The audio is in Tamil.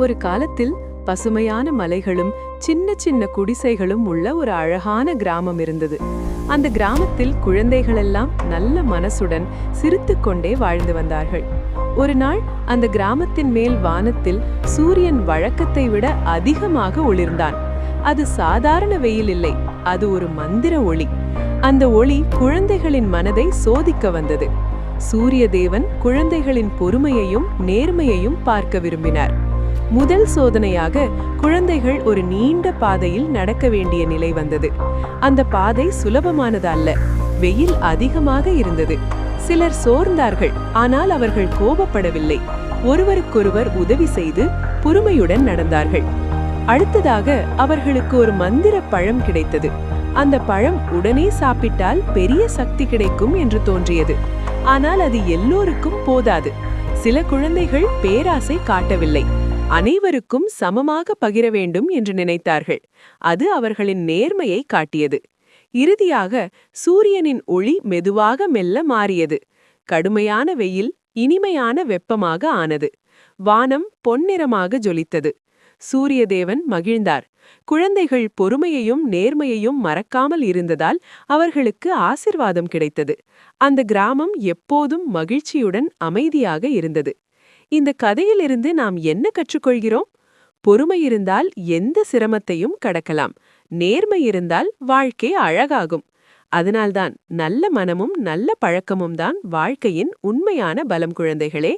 ஒரு காலத்தில் பசுமையான மலைகளும் சின்ன சின்ன குடிசைகளும் உள்ள ஒரு அழகான கிராமம் இருந்தது. அந்த கிராமத்தில் குழந்தைகளெல்லாம் நல்ல மனசுடன் சிரித்துக்கொண்டே வாழ்ந்து வந்தார்கள். ஒரு நாள் அந்த கிராமத்தின் மேல் வானத்தில் சூரியன் வழக்கத்தை விட அதிகமாக ஒளிர்ந்தான். அது சாதாரண வெயில் இல்லை, அது ஒரு மந்திர ஒளி. அந்த ஒளி குழந்தைகளின் மனதை சோதிக்க வந்தது. சூரிய தேவன் குழந்தைகளின் பொறுமையையும் நேர்மையையும் பார்க்க விரும்பினார். முதல் சோதனையாக குழந்தைகள் ஒரு நீண்ட பாதையில் நடக்க வேண்டிய நிலை வந்தது. அந்த பாதை சுலபமானதல்ல. வெயில் அதிகமாக இருந்தது. சிலர் சோர்ந்தார்கள், ஆனால் அவர்கள் கோபப்படவில்லை. ஒருவருக்கொருவர் உதவி செய்து பொறுமையுடன் நடந்தார்கள். அடுத்ததாக அவர்களுக்கு ஒரு மந்திர பழம் கிடைத்தது. அந்த பழம் உடனே சாப்பிட்டால் பெரிய சக்தி கிடைக்கும் என்று தோன்றியது. ஆனால் அது எல்லோருக்கும் போதாது. சில குழந்தைகள் பேராசை காட்டவில்லை. அனைவருக்கும் சமமாக பகிர வேண்டும் என்று நினைத்தார்கள். அது அவர்களின் நேர்மையை காட்டியது. இறுதியாக சூரியனின் ஒளி மெதுவாக மெல்ல மாறியது. கடுமையான வெயில் இனிமையான வெப்பமாக ஆனது. வானம் பொன்னிறமாக ஜொலித்தது. சூரியதேவன் மகிழ்ந்தார். குழந்தைகள் பொறுமையையும் நேர்மையையும் மறக்காமல் இருந்ததால் அவர்களுக்கு ஆசிர்வாதம் கிடைத்தது. அந்த கிராமம் எப்போதும் மகிழ்ச்சியுடன் அமைதியாக இருந்தது. இந்த கதையிலிருந்து நாம் என்ன கற்றுக்கொள்கிறோம்? பொறுமை இருந்தால் எந்த சிரமத்தையும் கடக்கலாம். நேர்மை இருந்தால் வாழ்க்கை அழகாகும். அதனால்தான் நல்ல மனமும் நல்ல பழக்கமும் தான் வாழ்க்கையின் உண்மையான பலம் குழந்தைகளே.